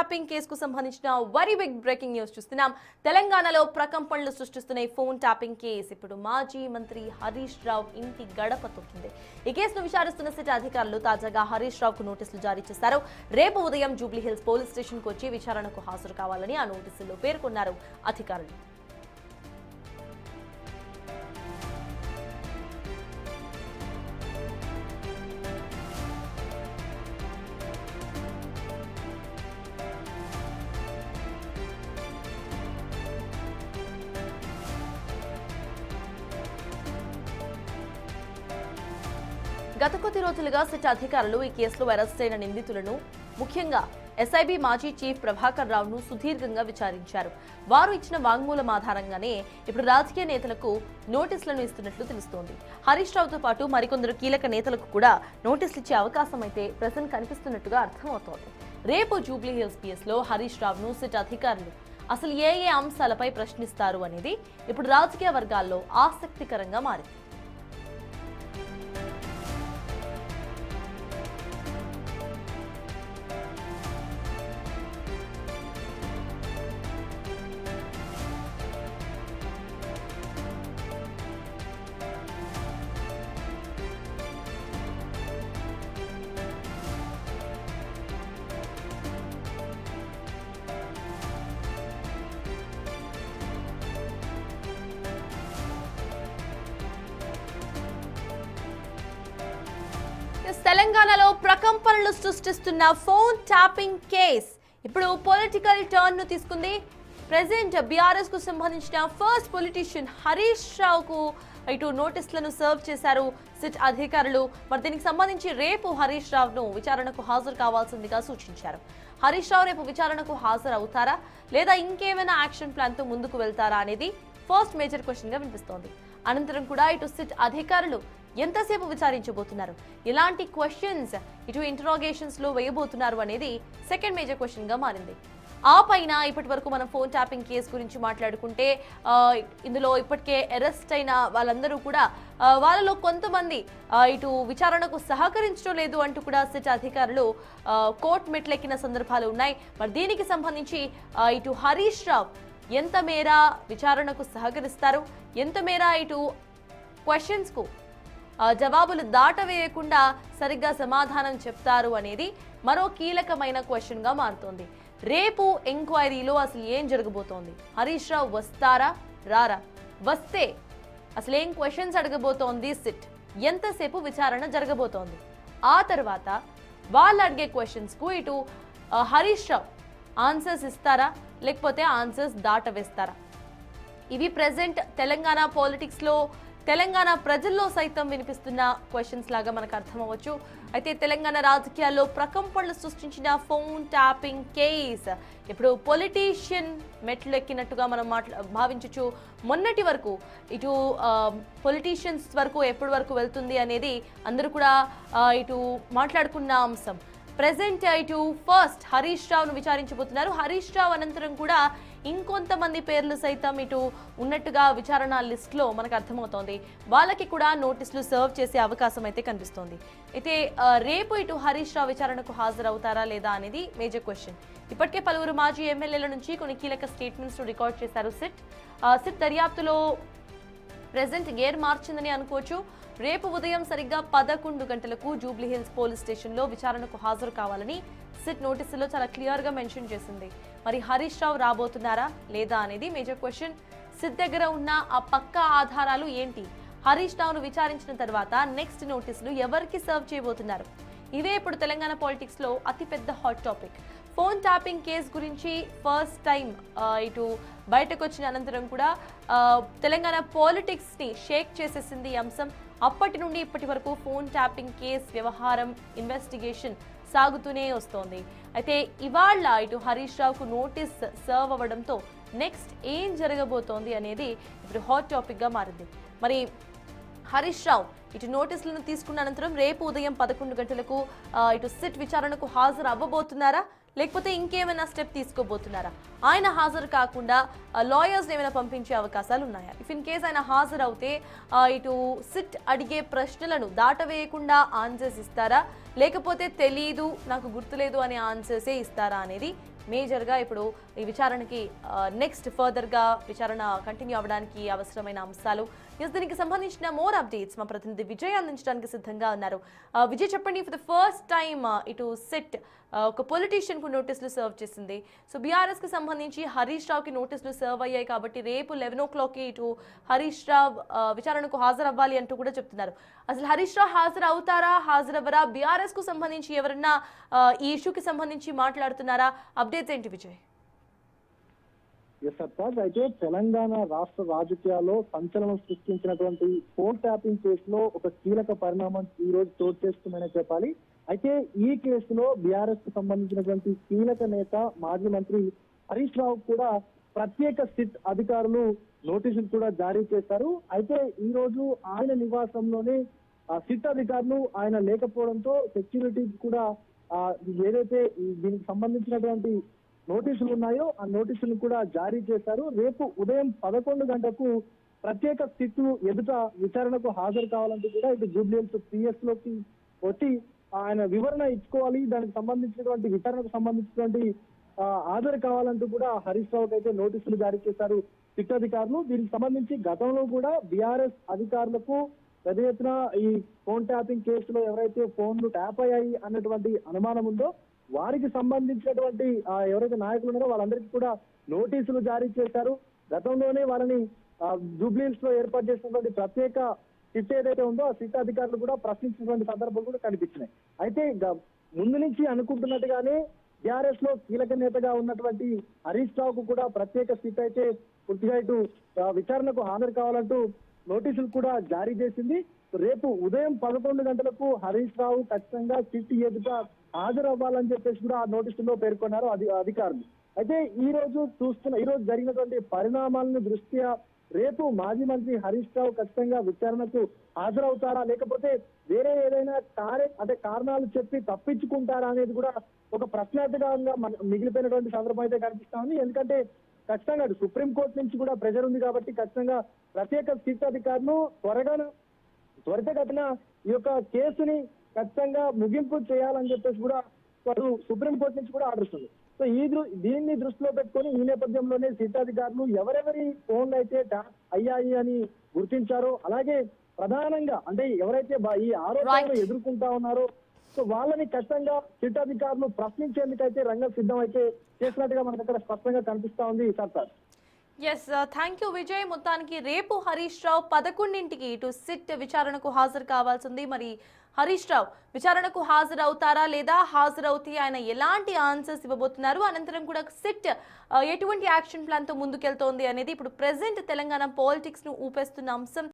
Tapping కేసుకు సంబంధించిన very big breaking news చూస్తున్నాం. తెలంగాణలో ప్రకంపనలు సృష్టిస్తున్న ఈ ఫోన్ ట్యాపింగ్ కేసు ఇప్పుడు మాజీ మంత్రి హరీష్ రావు ఇంటి గడప తొక్కింది. ఈ కేసును విచారిస్తున్న సిట్ అధికారులు తాజాగా హరీష్ రావుకు నోటీసులు జారీ చేశారు. రేపు ఉదయం జూబ్లీ హిల్స్ పోలీస్ స్టేషన్ కు వచ్చి విచారణకు హాజరు కావాలని ఆ నోటీసుల్లో పేర్కొన్నారు అధికారులు. గత కొద్ది రోజులుగా సిట్ అధికారులు ఈ కేసులో అరెస్ట్ అయిన నిందితులను, ముఖ్యంగా ఎస్ఐబి మాజీ చీఫ్ ప్రభాకర్ రావును సుదీర్ఘంగా విచారించారు. వారు ఇచ్చిన వాంగ్మూలం ఆధారంగానే ఇప్పుడు రాజకీయ నేతలకు నోటీసులను ఇస్తున్నట్లు తెలుస్తోంది. హరీష్ రావుతో పాటు మరికొందరు కీలక నేతలకు కూడా నోటీసులు ఇచ్చే అవకాశం అయితే ప్రెజెంట్ కనిపిస్తున్నట్టుగా అర్థమవుతోంది. రేపు జూబ్లీ హిల్స్ పిఎస్లో హరీష్ రావును సిట్ అధికారులు అసలు ఏ అంశాలపై ప్రశ్నిస్తారు అనేది ఇప్పుడు రాజకీయ వర్గాల్లో ఆసక్తికరంగా మారింది. తెలంగాణలో ప్రకంపనలు సృష్టిస్తున్న ఫోన్ ట్యాపింగ్ కేస్ ఇప్పుడు పొలిటికల్ టర్న్ ను తీసుకుంది. ప్రెసిడెంట్ బీఆర్ఎస్ కు సంబంధించిన ఫస్ట్ పొలిటీషియన్ హరీష్ రావుకు ఇటు నోటీసులను సర్వ్ చేశారు సిట్ అధికారులు. మరి దీనికి సంబంధించి రేపు హరీష్ రావును విచారణకు హాజరు కావాల్సిందిగా సూచించారు. హరీష్ రావు రేపు విచారణకు హాజరు అవుతారా లేదా ఇంకేమైనా యాక్షన్ ప్లాన్ తో ముందుకు వెళ్తారా అనేది ఫస్ట్ మేజర్ క్వశ్చన్ గా వినిపిస్తోంది. అనంతరం కూడా ఇటు సిట్ అధికారులు ఎంతసేపు విచారించబోతున్నారు, ఎలాంటి క్వశ్చన్స్ ఇటు ఇంటరాగేషన్స్ లో వేయబోతున్నారు అనేది సెకండ్ మేజర్ క్వశ్చన్ గా మారింది. ఆ పైన ఇప్పటి వరకు మనం ఫోన్ ట్యాపింగ్ కేసు గురించి మాట్లాడుకుంటే ఇందులో ఇప్పటికే అరెస్ట్ అయిన వాళ్ళందరూ కూడా వాళ్ళలో కొంతమంది ఇటు విచారణకు సహకరించడం లేదు అంటూ కూడా సిట్ అధికారులు కోర్టు మెట్లెక్కిన సందర్భాలు ఉన్నాయి. మరి దీనికి సంబంధించి ఇటు హరీష్ రావు ఎంత మేర విచారణకు సహకరిస్తారు, ఎంత మేర ఇటు క్వశ్చన్స్ కు జవాబులు దాటవేయకుండా సరిగ్గా సమాధానం చెప్తారు అనేది మరో కీలకమైన క్వశ్చన్ గా మారుతోంది. రేపు ఎంక్వైరీలో అసలు ఏం జరగబోతోంది, హరీష్ రావు వస్తారా రారా, వస్తే అసలు ఏం క్వశ్చన్స్ అడగబోతోంది సిట్, ఎంతసేపు విచారణ జరగబోతోంది, ఆ తర్వాత వాళ్ళు అడిగే క్వశ్చన్స్ కు ఇటు హరీష్ రావు ఆన్సర్స్ ఇస్తారా లేకపోతే ఆన్సర్స్ దాటవేస్తారా, ఇవి ప్రెసెంట్ తెలంగాణ పాలిటిక్స్ లో తెలంగాణ ప్రజల్లో సైతం వినిపిస్తున్న క్వశ్చన్స్ లాగా మనకు అర్థమవచ్చు. అయితే తెలంగాణ రాజకీయాల్లో ప్రకంపనలు సృష్టించిన ఫోన్ ట్యాపింగ్ కేస్ ఇప్పుడు పొలిటీషియన్ మెట్లు ఎక్కినట్టుగా మనం భావించవచ్చు. మొన్నటి వరకు ఇటు పొలిటీషియన్స్ వరకు ఎప్పటి వరకు వెళ్తుంది అనేది అందరూ కూడా ఇటు మాట్లాడుకున్న అంశం. ప్రెసెంట్ ఇటు ఫస్ట్ హరీష్ రావును విచారించబోతున్నారు. హరీష్ రావు అనంతరం కూడా ఇంకొంతమంది పేర్లు సైతం ఇటు ఉన్నట్టుగా విచారణ లిస్ట్ లో మనకు అర్థమవుతోంది. వాళ్ళకి కూడా నోటీసులు సర్వ్ చేసే అవకాశం అయితే కనిపిస్తోంది. అయితే రేపు ఇటు హరీష్ రావు విచారణకు హాజరవుతారా లేదా అనేది మేజర్ క్వశ్చన్. ఇప్పటికే పలువురు మాజీ ఎమ్మెల్యేల నుంచి కొన్ని కీలక స్టేట్మెంట్స్ రికార్డ్ చేశారు సిట్ దర్యాప్తులో ప్రెసెంట్ గేర్ మార్చిందని అనుకోవచ్చు. రేపు ఉదయం సరిగ్గా 11 గంటలకు జూబ్లీ హిల్స్ పోలీస్ స్టేషన్ లో విచారణకు హాజరు కావాలని సిట్ నోటీసులో చాలా క్లియర్ గా మెన్షన్ చేసింది. మరి హరీష్ రావు రాబోతున్నారా లేదా అనేది మేజర్ క్వశ్చన్. సిట్ దగ్గర ఉన్న ఆ పక్కా ఆధారాలు ఏంటి, హరీష్ రావును విచారించిన తర్వాత నెక్స్ట్ నోటీసులు ఎవరికి సర్వ్ చేయబోతున్నారు, ఇవే ఇప్పుడు తెలంగాణ పాలిటిక్స్ లో అతిపెద్ద hot topic. Phone tapping case గురించి ఫస్ట్ టైం ఇటు బయటకు వచ్చిన అనంతరం కూడా తెలంగాణ పాలిటిక్స్ ని షేక్ చేసేసింది ఈ అంశం. అప్పటి నుండి ఇప్పటి వరకు ఫోన్ ట్యాపింగ్ కేసు వ్యవహారం ఇన్వెస్టిగేషన్ సాగుతూనే వస్తోంది. అయితే ఇవాళ ఇటు హరీష్ రావుకు నోటీస్ సర్వ్ అవ్వడంతో నెక్స్ట్ ఏం జరగబోతోంది అనేది ఇప్పుడు హాట్ టాపిక్ గా మారింది. మరి హరీష్ రావు ఇటు నోటీసులను తీసుకున్న అనంతరం రేపు ఉదయం 11 గంటలకు ఇటు సిట్ విచారణకు హాజరు అవ్వబోతున్నారా లేకపోతే ఇంకేమైనా స్టెప్ తీసుకోబోతున్నారా, ఆయన హాజరు కాకుండా లాయర్స్ ఏమైనా పంపించే అవకాశాలు ఉన్నాయా, ఇఫ్ ఇన్ కేస్ ఆయన హాజరు అవుతే ఇటు సిట్ అడిగే ప్రశ్నలను దాటవేయకుండా ఆన్సర్స్ ఇస్తారా లేకపోతే తెలీదు నాకు గుర్తులేదు అనే ఆన్సర్సే ఇస్తారా అనేది మేజర్గా ఇప్పుడు ఈ విచారణకి నెక్స్ట్ ఫర్దర్గా విచారణ కంటిన్యూ అవ్వడానికి అవసరమైన అంశాలు. దీనికి సంబంధించిన మోర్ అప్డేట్స్ మా ప్రతినిధి విజయ్ అందించడానికి సిద్ధంగా ఉన్నారు. విజయ్, చెప్పండి, ఫర్ ద ఫస్ట్ టైం ఇటు సిట్ ఒక పొలిటీషియన్కు నోటీసులు సర్వ్ చేసింది. సో బీఆర్ఎస్కి సంబంధించి హరీష్ రావుకి నోటీసులు సర్వ్ అయ్యాయి కాబట్టి రేపు 11 o'clockకి ఇటు హరీష్ రావు విచారణకు హాజరవ్వాలి అంటూ కూడా చెప్తున్నారు. అసలు హరీష్ రావు హాజరవుతారా, హాజరవ్వరా? బీఆర్ఎస్కు సంబంధించి ఎవరన్నా ఈ ఇష్యూకి సంబంధించి మాట్లాడుతున్నారా? అప్డేట్స్ ఏంటి విజయ్? అయితే తెలంగాణ రాష్ట్ర రాజకీయాల్లో సంచలనం సృష్టించినటువంటి ఫోన్ ట్యాపింగ్ కేసులో ఒక కీలక పరిణామం ఈ రోజు చోటు చేసుకుందని చెప్పాలి. అయితే ఈ కేసులో బీఆర్ఎస్ కు సంబంధించినటువంటి కీలక నేత మాజీ మంత్రి హరీష్ రావు కూడా ప్రత్యేక సిట్ అధికారులు నోటీసులు కూడా జారీ చేశారు. అయితే ఈ రోజు ఆయన నివాసంలోనే సిట్ అధికారులు ఆయన లేకపోవడంతో సెక్యూరిటీ కూడా ఏదైతే దీనికి సంబంధించినటువంటి నోటీసులు ఉన్నాయో ఆ నోటీసులు కూడా జారీ చేశారు. రేపు ఉదయం 11 గంటలకు ప్రత్యేక సిట్ ఎదుట విచారణకు హాజరు కావాలంటూ కూడా ఇటు జూబ్లీహిల్స్ పిఎస్ లోకి వచ్చి ఆయన వివరణ ఇచ్చుకోవాలి, దానికి సంబంధించినటువంటి విచారణకు సంబంధించినటువంటి హాజరు కావాలంటూ కూడా హరీష్ రావుకి అయితే నోటీసులు జారీ చేశారు సిట్ అధికారులు. దీనికి సంబంధించి గతంలో కూడా బీఆర్ఎస్ అధికారులకు పెద్ద ఎత్తున ఈ ఫోన్ ట్యాపింగ్ కేసులో ఎవరైతే ఫోన్లు ట్యాప్ అయ్యాయి అన్నటువంటి అనుమానం ఉందో వారికి సంబంధించినటువంటి ఎవరైతే నాయకులు ఉన్నారో వాళ్ళందరికీ కూడా నోటీసులు జారీ చేశారు. గతంలోనే వాళ్ళని జూబ్లీహిల్స్ లో ఏర్పాటు చేసినటువంటి ప్రత్యేక సిట్ ఏదైతే ఉందో ఆ సిట్ అధికారులు కూడా ప్రశ్నించినటువంటి సందర్భాలు కూడా కనిపించినాయి. అయితే ముందు నుంచి అనుకుంటున్నట్టుగానే టీఆర్ఎస్ లో కీలక నేతగా ఉన్నటువంటి హరీష్ రావుకు కూడా ప్రత్యేక సిట్ అయితే పూర్తిగా ఇటు విచారణకు హాజరు కావాలంటూ నోటీసులు కూడా జారీ చేసింది. రేపు ఉదయం 11 గంటలకు హరీష్ రావు ఖచ్చితంగా సిట్ ఎదుట హాజరు అవ్వాలని చెప్పేసి కూడా ఆ నోటీసుల్లో పేర్కొన్నారు అధికారులు. అయితే ఈ రోజు జరిగినటువంటి పరిణామాలను దృష్ట్యా రేపు మాజీ మంత్రి హరీష్ రావు ఖచ్చితంగా విచారణకు హాజరవుతారా, లేకపోతే వేరే ఏదైనా కారణాలు చెప్పి తప్పించుకుంటారా అనేది కూడా ఒక ప్రశ్నార్థకంగా మిగిలిపోయినటువంటి సందర్భం అయితే కనిపిస్తా ఉంది. ఎందుకంటే ఖచ్చితంగా సుప్రీంకోర్టు నుంచి కూడా ప్రెజర్ ఉంది కాబట్టి ఖచ్చితంగా ప్రత్యేక సిట్ అధికారులు త్వరితగతిన ఈ యొక్క కేసుని ఖచ్చితంగా ముగింపు చేయాలని చెప్పేసి కూడా వారు సుప్రీంకోర్టు నుంచి కూడా ఆర్డర్ ఇస్తుంది. సో దీన్ని దృష్టిలో పెట్టుకొని ఈ నేపథ్యంలోనే సిట్ అధికారులు ఎవరెవరి ఫోన్లు అయితే ట్యాప్ అయ్యాయి అని గుర్తించారో, అలాగే ప్రధానంగా అంటే ఎవరైతే ఈ ఆరోపణలు ఎదుర్కొంటా ఉన్నారో సో వాళ్ళని ఖచ్చితంగా సిట్ అధికారులు ప్రశ్నించేందుకైతే రంగం సిద్ధం అయితే చేసినట్టుగా మనకు అక్కడ స్పష్టంగా కనిపిస్తా ఉంది. Sir yes, thank you Vijay. మొత్తానికి రేపు హరీష్ రావు 11ంటికి ఇటు సిట్ విచారణకు హాజరు కావాల్సింది. మరి హరీష్ రావు విచారణకు హాజరవుతారా లేదా, హాజరవుతే ఆయన ఎలాంటి ఆన్సర్స్ ఇవ్వబోతున్నారు, అనంతరం కూడా సిట్ ఎటువంటి యాక్షన్ ప్లాన్తో ముందుకెళ్తోంది అనేది ఇప్పుడు ప్రెసెంట్ తెలంగాణ పాలిటిక్స్ ను ఊపేస్తున్న అంశం.